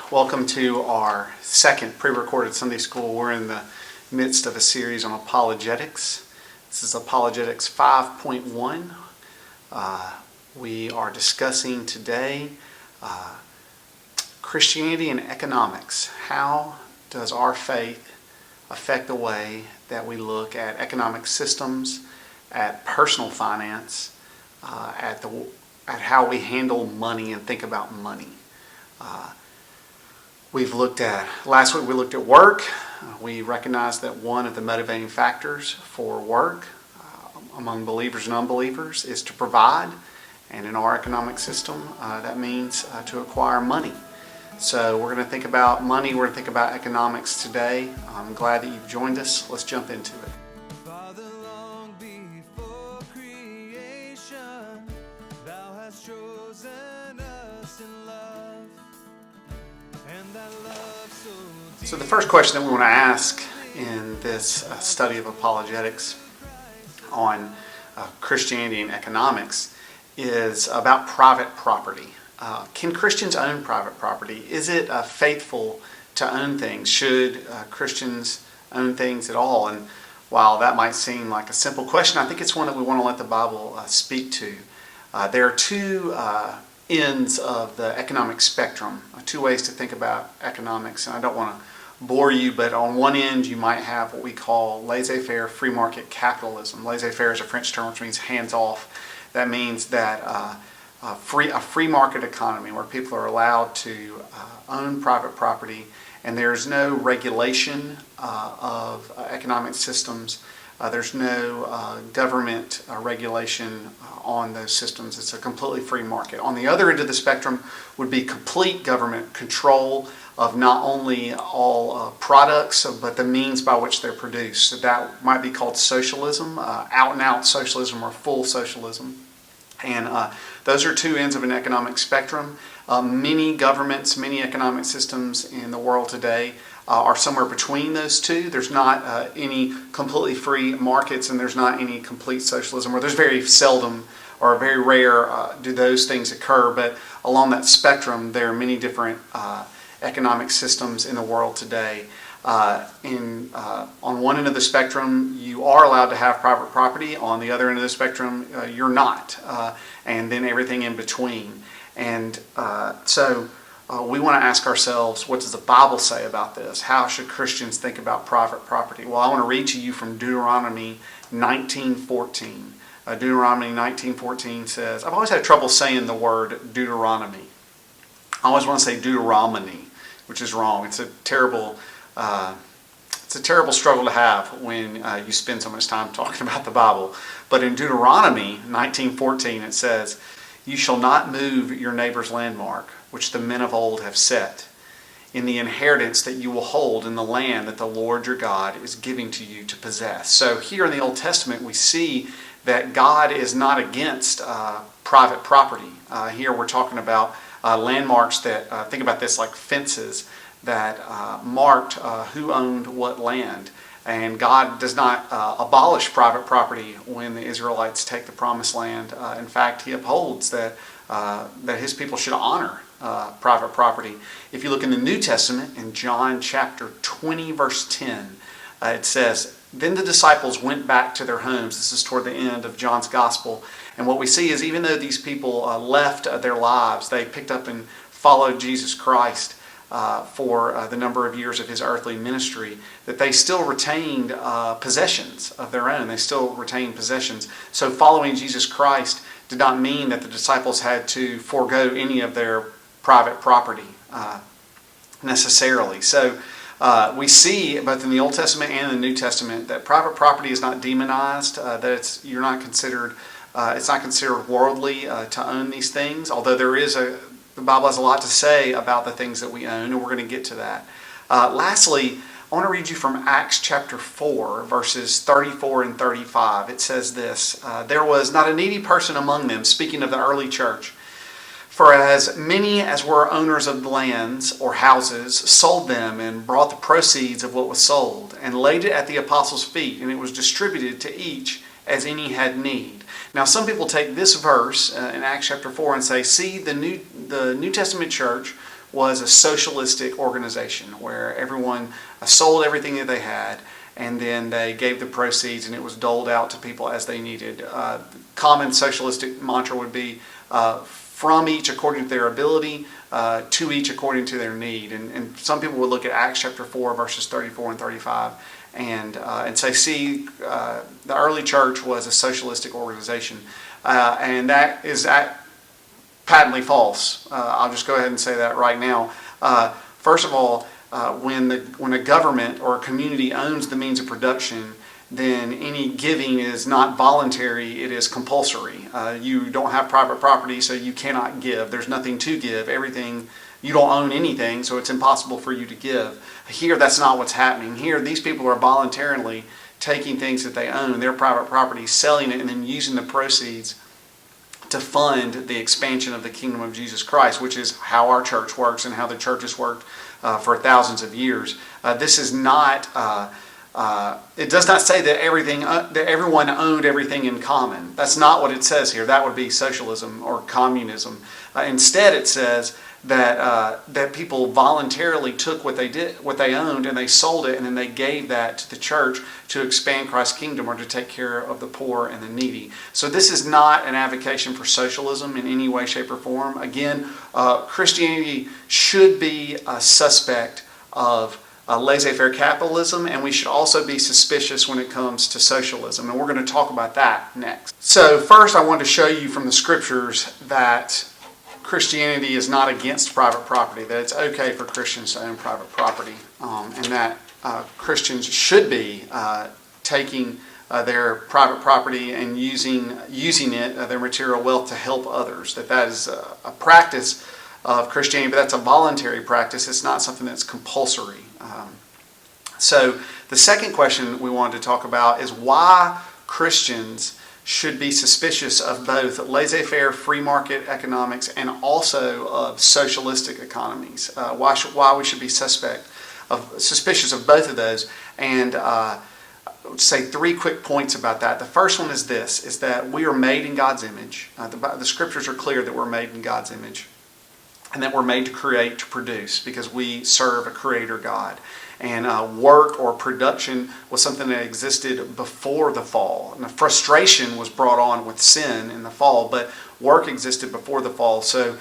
Welcome to our second pre-recorded Sunday school. We're in the midst of a series on apologetics. This is Apologetics 5.1. We are discussing today Christianity and economics. How does our faith affect the way that we look at economic systems, at personal finance, at how we handle money and think about money? Last week we looked at work. We recognized that one of the motivating factors for work among believers and unbelievers is to provide. And in our economic system, that means to acquire money. So we're going to think about money, we're going to think about economics today. I'm glad that you've joined us. Let's jump into it. Father, long before creation, thou hast chosen us in love, and that love so deep. So the first question that we want to ask in this study of apologetics on Christianity and economics is about private property. Can Christians own private property? Is it faithful to own things? Should Christians own things at all? And while that might seem like a simple question, I think it's one that we want to let the Bible speak to. There are two ends of the economic spectrum, two ways to think about economics. And I don't want to bore you, but on one end you might have what we call laissez-faire free market capitalism. Laissez-faire is a French term which means hands-off. That means that a free market economy where people are allowed to own private property and there's no regulation of economic systems. There's no government regulation on those systems. It's a completely free market. On the other end of the spectrum would be complete government control of not only all products, but the means by which they're produced. So that might be called socialism, out-and-out socialism or full socialism. And those are two ends of an economic spectrum. Many governments, many economic systems in the world today are somewhere between those two. There's not any completely free markets and there's not any complete socialism, or there's very seldom or very rare do those things occur. But along that spectrum, there are many different economic systems in the world today. On one end of the spectrum, you are allowed to have private property. On the other end of the spectrum, you're not. And then everything in between. And so we want to ask ourselves, what does the Bible say about this? How should Christians think about private property? Well, I want to read to you from Deuteronomy 19:14. Deuteronomy 19:14 says, I've always had trouble saying the word Deuteronomy. I always want to say Deuteronomy, which is wrong. It's a terrible struggle to have when you spend so much time talking about the Bible. But in Deuteronomy 19:14 it says, you shall not move your neighbor's landmark, which the men of old have set, in the inheritance that you will hold in the land that the Lord your God is giving to you to possess. So here in the Old Testament we see that God is not against private property. Here we're talking about landmarks that, think about this like fences, that marked who owned what land. And God does not abolish private property when the Israelites take the promised land. In fact, He upholds that His people should honor private property. If you look in the New Testament, in John chapter 20, verse 10, it says, then the disciples went back to their homes. This is toward the end of John's gospel. And what we see is even though these people left their lives, they picked up and followed Jesus Christ for the number of years of His earthly ministry, that they still retained possessions of their own. They still retained possessions. So following Jesus Christ did not mean that the disciples had to forego any of their private property necessarily. So we see both in the Old Testament and the New Testament that private property is not demonized, that it's not considered worldly to own these things, although the Bible has a lot to say about the things that we own, and we're going to get to that. Lastly, I want to read you from Acts chapter 4, verses 34 and 35. It says this, there was not a needy person among them, speaking of the early church, for as many as were owners of lands or houses sold them and brought the proceeds of what was sold and laid it at the apostles' feet, and it was distributed to each as any had need. Now, some people take this verse in Acts chapter 4 and say, see, the New Testament church was a socialistic organization where everyone sold everything that they had, and then they gave the proceeds, and it was doled out to people as they needed. Common socialistic mantra would be from each according to their ability, to each according to their need. And some people would look at Acts chapter 4, verses 34 and 35, and say, see, the early church was a socialistic organization. And that is patently false. I'll just go ahead and say that right now. First of all, when a government or a community owns the means of production, then any giving is not voluntary, it is compulsory. You don't have private property, so you cannot give. There's nothing to give. You don't own anything, so it's impossible for you to give. Here, that's not what's happening. Here, these people are voluntarily taking things that they own, their private property, selling it, and then using the proceeds to fund the expansion of the kingdom of Jesus Christ, which is how our church works and how the church has worked for thousands of years. This is not... it does not say that everyone owned everything in common. That's not what it says here. That would be socialism or communism. Instead, it says that people voluntarily took what they owned, and they sold it, and then they gave that to the church to expand Christ's kingdom or to take care of the poor and the needy. So this is not an advocation for socialism in any way, shape, or form. Again, Christianity should be a suspect of laissez-faire capitalism, and we should also be suspicious when it comes to socialism, and we're going to talk about that next. So first, I want to show you from the scriptures that Christianity is not against private property, that it's okay for Christians to own private property, and that Christians should be taking their private property and using it, their material wealth, to help others. That is a practice of Christianity, but that's a voluntary practice. It's not something that's compulsory. So the second question we wanted to talk about is why Christians should be suspicious of both laissez-faire free market economics and also of socialistic economies. Why we should be suspicious of both of those. And I would say 3 quick points about that. The first one is this, is that we are made in God's image. The scriptures are clear that we're made in God's image, and that we're made to create, to produce, because we serve a creator God. And work or production was something that existed before the fall. And the frustration was brought on with sin in the fall, but work existed before the fall. So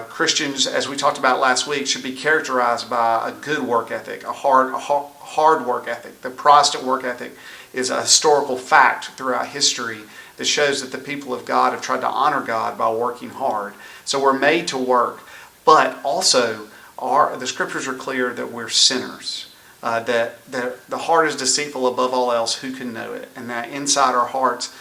Christians, as we talked about last week, should be characterized by a good work ethic, a hard work ethic. The Protestant work ethic is a historical fact throughout history that shows that the people of God have tried to honor God by working hard. So we're made to work, but also the scriptures are clear that we're sinners. That the heart is deceitful above all else, who can know it? And that inside our hearts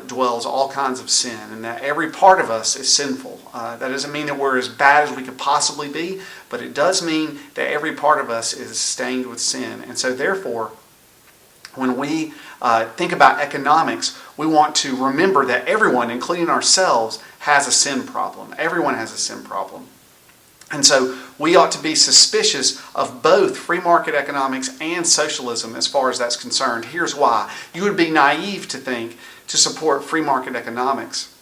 dwells all kinds of sin, and that every part of us is sinful. That doesn't mean that we're as bad as we could possibly be, but it does mean that every part of us is stained with sin. And so therefore, when we think about economics, we want to remember that everyone, including ourselves, has a sin problem. Everyone has a sin problem. And so we ought to be suspicious of both free market economics and socialism as far as that's concerned. Here's why. You would be naive to support free market economics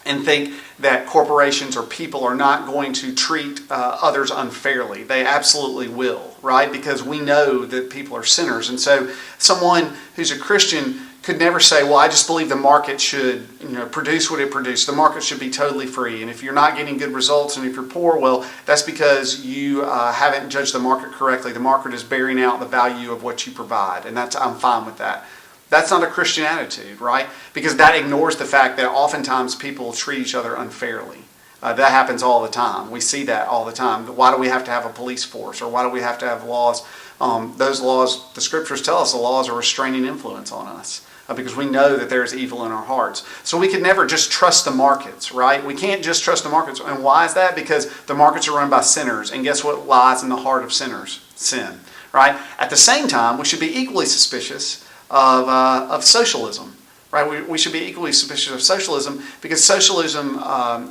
and think that corporations or people are not going to treat others unfairly. They absolutely will, right? Because we know that people are sinners. And so someone who's a Christian could never say, well, I just believe the market should produce what it produced. The market should be totally free. And if you're not getting good results and if you're poor, well, that's because you haven't judged the market correctly. The market is bearing out the value of what you provide. And I'm fine with that. That's not a Christian attitude, right? Because that ignores the fact that oftentimes people treat each other unfairly. That happens all the time. We see that all the time. Why do we have to have a police force? Or why do we have to have laws? Those laws, the scriptures tell us the laws are restraining influence on us. Because we know that there's evil in our hearts. So we can never just trust the markets, right? We can't just trust the markets. And why is that? Because the markets are run by sinners. And guess what lies in the heart of sinners? Sin, right? At the same time, we should be equally suspicious of socialism, right? We should be equally suspicious of socialism because socialism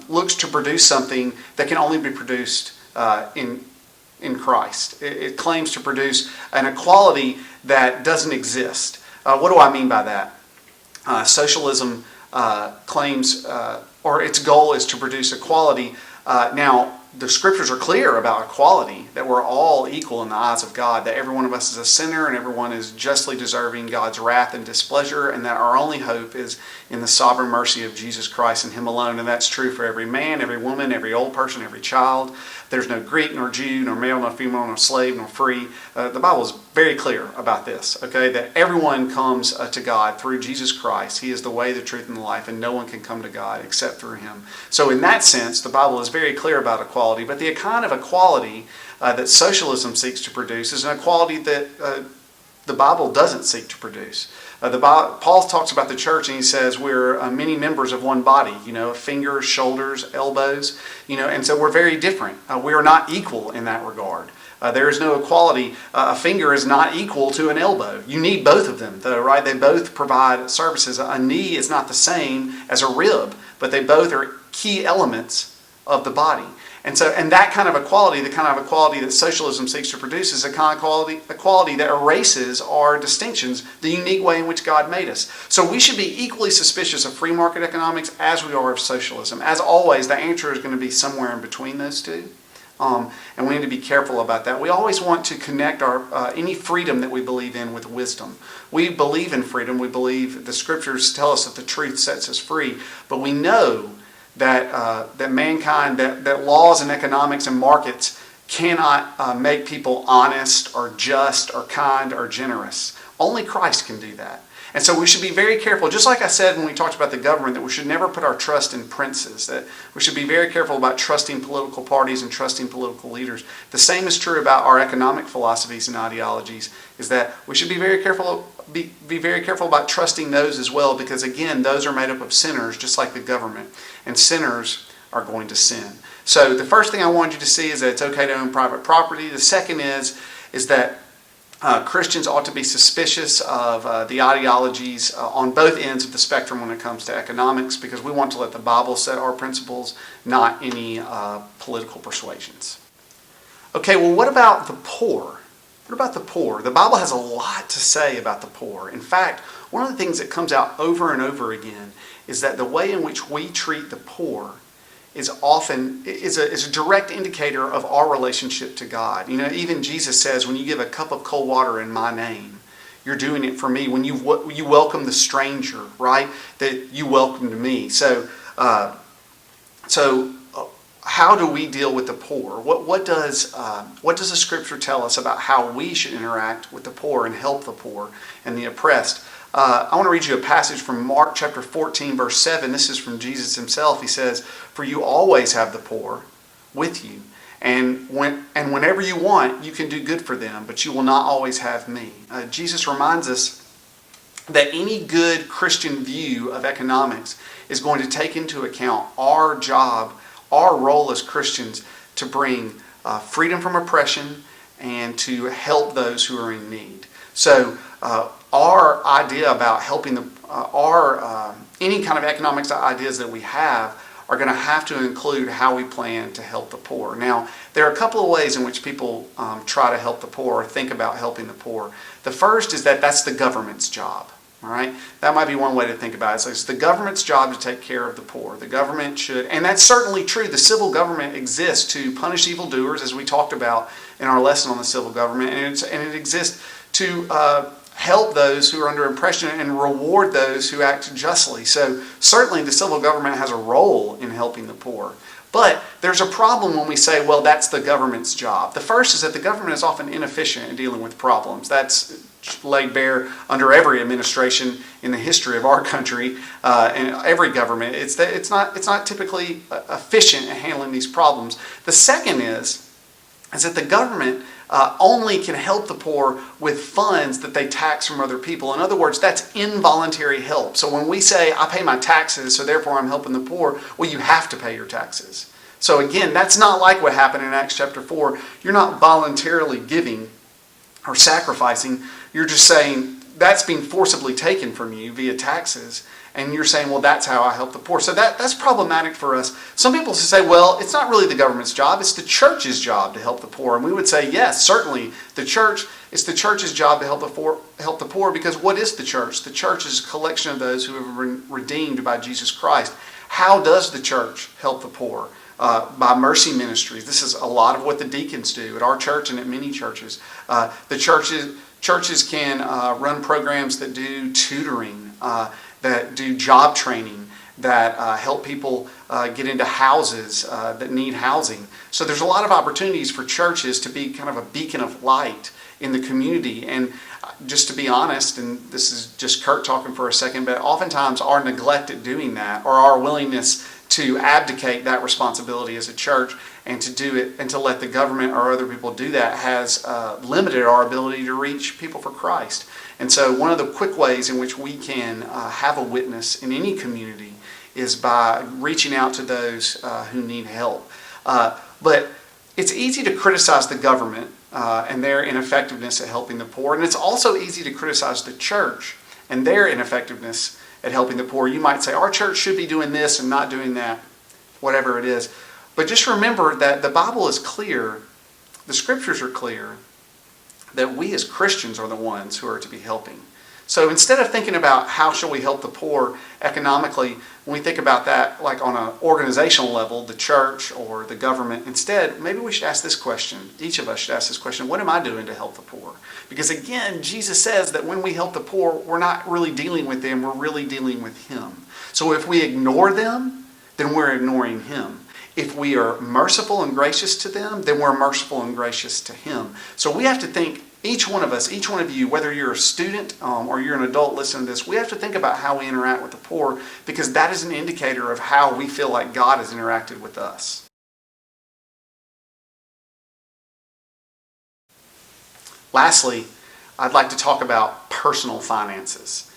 looks to produce something that can only be produced in Christ. It claims to produce an equality that doesn't exist. What do I mean by that? Socialism claims, or its goal is to produce equality. Now, the scriptures are clear about equality, that we're all equal in the eyes of God, that every one of us is a sinner and everyone is justly deserving God's wrath and displeasure, and that our only hope is in the sovereign mercy of Jesus Christ and Him alone. And that's true for every man, every woman, every old person, every child. There's no Greek nor Jew, nor male nor female, nor slave nor free. The Bible is very clear about this, okay, that everyone comes to God through Jesus Christ. He is the way, the truth, and the life, and no one can come to God except through Him. So in that sense, the Bible is very clear about equality, but the kind of equality that socialism seeks to produce is an equality that the Bible doesn't seek to produce. Paul talks about the church and he says we're many members of one body, fingers, shoulders, elbows, and so we're very different. We are not equal in that regard. There is no equality. A finger is not equal to an elbow. You need both of them, though, right? They both provide services. A knee is not the same as a rib, but they both are key elements of the body. And that kind of equality, the kind of equality that socialism seeks to produce, is a kind of equality that erases our distinctions, the unique way in which God made us. So we should be equally suspicious of free market economics as we are of socialism. As always, the answer is going to be somewhere in between those two. And we need to be careful about that. We always want to connect our any freedom that we believe in with wisdom. We believe in freedom. We believe the scriptures tell us that the truth sets us free. But we know that mankind, that laws and economics and markets cannot make people honest or just or kind or generous. Only Christ can do that. And so we should be very careful, just like I said when we talked about the government, that we should never put our trust in princes, that we should be very careful about trusting political parties and trusting political leaders. The same is true about our economic philosophies and ideologies, is that we should be very careful about trusting those as well, because again, those are made up of sinners, just like the government, and sinners are going to sin. So the first thing I want you to see is that it's okay to own private property. The second is that Christians ought to be suspicious of the ideologies on both ends of the spectrum when it comes to economics, because we want to let the Bible set our principles, not any political persuasions. Okay, well, what about the poor? What about the poor? The Bible has a lot to say about the poor. In fact, one of the things that comes out over and over again is that the way in which we treat the poor is a direct indicator of our relationship to God. Even Jesus says, when you give a cup of cold water in my name, you're doing it for me. When you welcome the stranger, right, that you welcomed me. So how do we deal with the poor? What does the Scripture tell us about how we should interact with the poor and help the poor and the oppressed? I want to read you a passage from Mark chapter 14, verse 7. This is from Jesus himself. He says, "For you always have the poor with you, and whenever you want, you can do good for them, but you will not always have me." Jesus reminds us that any good Christian view of economics is going to take into account our job, our role as Christians, to bring freedom from oppression and to help those who are in need. So our idea about helping any kind of economics ideas that we have are going to have to include how we plan to help the poor. Now, there are a couple of ways in which people try to help the poor or think about helping the poor. The first is that that's the government's job. All right, that might be one way to think about it. So it's the government's job to take care of the poor. The government should, and that's certainly true. The civil government exists to punish evildoers, as we talked about in our lesson on the civil government, and it exists to help those who are under oppression and reward those who act justly. So certainly the civil government has a role in helping the poor. But there's a problem when we say, well, that's the government's job. The first is that the government is often inefficient in dealing with problems. That's laid bare under every administration in the history of our country and every government. It's not typically efficient at handling these problems. The second is that the government only can help the poor with funds that they tax from other people. In other words, that's involuntary help. So when we say, I pay my taxes, so therefore I'm helping the poor, well, you have to pay your taxes. So again, that's not like what happened in Acts chapter 4. You're not voluntarily giving or sacrificing. You're just saying that's being forcibly taken from you via taxes. And you're saying, well, that's how I help the poor. So that's problematic for us. Some people say, well, it's not really the government's job. It's the church's job to help the poor. And we would say, yes, certainly it's the church's job to help the poor, because what is the church? The church is a collection of those who have been redeemed by Jesus Christ. How does the church help the poor? by mercy ministries. This is a lot of what the deacons do at our church and at many churches. The churches can run programs that do tutoring, that do job training, that help people get into houses that need housing. So there's a lot of opportunities for churches to be kind of a beacon of light in the community. And just to be honest, and this is just Kurt talking for a second, but oftentimes our neglect at doing that, or our willingness to abdicate that responsibility as a church and to do it and to let the government or other people do that, has limited our ability to reach people for Christ. And so one of the quick ways in which we can have a witness in any community is by reaching out to those who need help. But it's easy to criticize the government and their ineffectiveness at helping the poor. And it's also easy to criticize the church and their ineffectiveness at helping the poor. You might say, our church should be doing this and not doing that, whatever it is. But just remember that the Bible is clear, the Scriptures are clear, that we as Christians are the ones who are to be helping. So instead of thinking about how shall we help the poor economically, when we think about that like on an organizational level, the church or the government, instead, maybe we should ask this question. Each of us should ask this question: what am I doing to help the poor? Because again, Jesus says that when we help the poor, we're not really dealing with them, we're really dealing with Him. So if we ignore them, then we're ignoring Him. If we are merciful and gracious to them, then we're merciful and gracious to Him. So we have to think, each one of us, each one of you, whether you're a student or you're an adult listening to this, we have to think about how we interact with the poor, because that is an indicator of how we feel like God has interacted with us. Lastly, I'd like to talk about personal finances.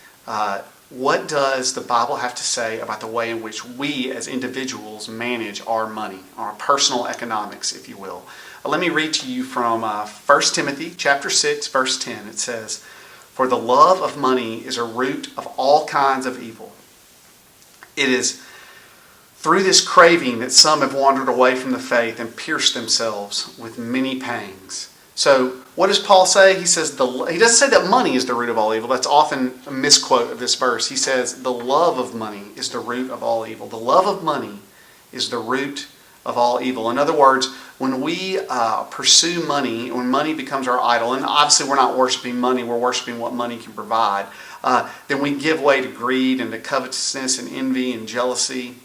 What does the Bible have to say about the way in which we as individuals manage our money, our personal economics, if you will? Let me read to you from 1 Timothy chapter 6, verse 10. It says, "For the love of money is a root of all kinds of evil. It is through this craving that some have wandered away from the faith and pierced themselves with many pangs." So what does Paul say? He says he doesn't say that money is the root of all evil. That's often a misquote of this verse. He says the love of money is the root of all evil. The love of money is the root of all evil. In other words, when we pursue money, when money becomes our idol, and obviously we're not worshiping money, we're worshiping what money can provide, then we give way to greed and to covetousness and envy and jealousy.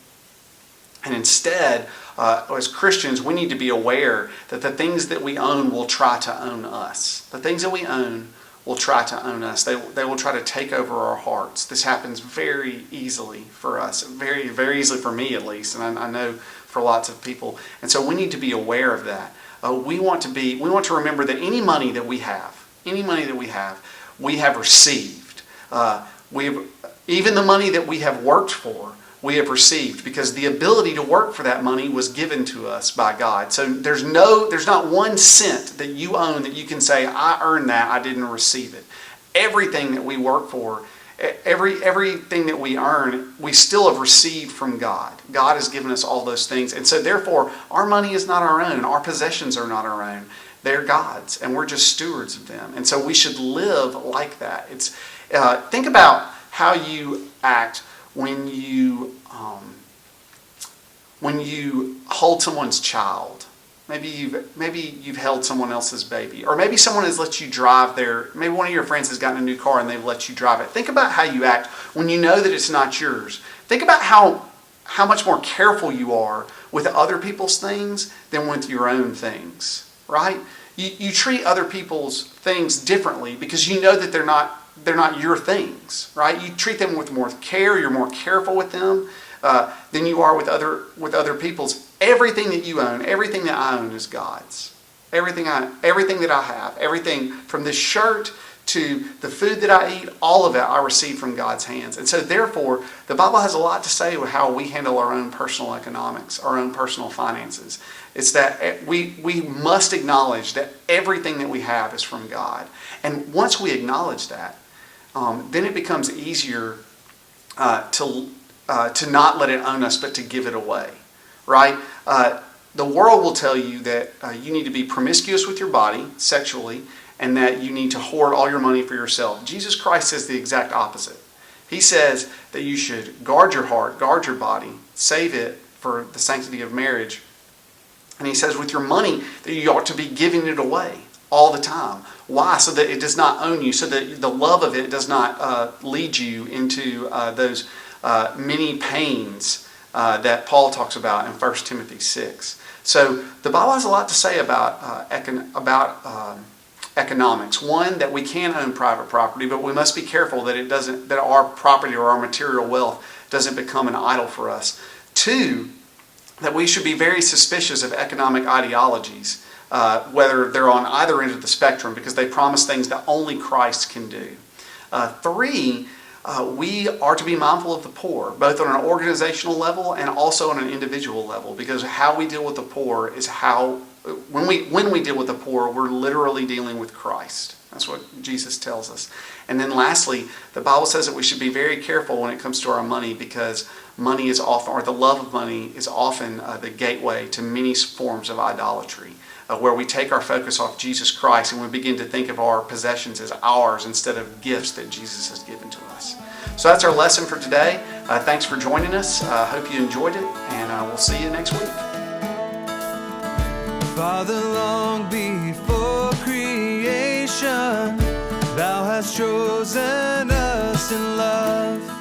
And instead, as Christians, we need to be aware that the things that we own will try to own us. The things that we own will try to own us. They will try to take over our hearts. This happens very easily for us, very, very easily for me at least, and I know for lots of people. And so we need to be aware of that. We want to remember that any money that we have, we have received. Even the money that we have worked for, we have received, because the ability to work for that money was given to us by God. So there's not 1 cent that you own that you can say, I earned that, I didn't receive it. Everything that we work for, everything that we earn, we still have received from God. God has given us all those things. And so therefore, our money is not our own. Our possessions are not our own. They're God's, and we're just stewards of them. And so we should live like that. Think about how you act when you hold someone's child. Maybe you've held someone else's baby, or maybe someone has let you drive maybe one of your friends has gotten a new car and they've let you drive it. Think about how you act when you know that it's not yours. Think about how much more careful you are with other people's things than with your own things, right? You treat other people's things differently because you know that they're not your things, right? You treat them with more care. You're more careful with them than you are with other people's. Everything that you own, everything that I own is God's. Everything that I have, everything from this shirt to the food that I eat, all of it I receive from God's hands. And so therefore, the Bible has a lot to say with how we handle our own personal economics, our own personal finances. It's that we must acknowledge that everything that we have is from God. And once we acknowledge that, then it becomes easier to not let it own us, but to give it away, right? The world will tell you that you need to be promiscuous with your body sexually, and that you need to hoard all your money for yourself. Jesus Christ says the exact opposite. He says that you should guard your heart, guard your body, save it for the sanctity of marriage, And he says with your money that you ought to be giving it away all the time. Why? So that it does not own you, so that the love of it does not lead you into those many pains that Paul talks about in 1 Timothy 6. So the Bible has a lot to say about economics. One, that we can own private property, but we must be careful that our property or our material wealth doesn't become an idol for us. Two, that we should be very suspicious of economic ideologies, whether they're on either end of the spectrum, because they promise things that only Christ can do. Three, we are to be mindful of the poor, both on an organizational level and also on an individual level, because how we deal with the poor is how, when we deal with the poor, we're literally dealing with Christ. That's what Jesus tells us. And then lastly, the Bible says that we should be very careful when it comes to our money, because money is often, or the love of money is often the gateway to many forms of idolatry, where we take our focus off Jesus Christ and we begin to think of our possessions as ours instead of gifts that Jesus has given to us. So that's our lesson for today. Thanks for joining us. Hope you enjoyed it, and we'll see you next week. Father, long before creation, thou hast chosen us in love.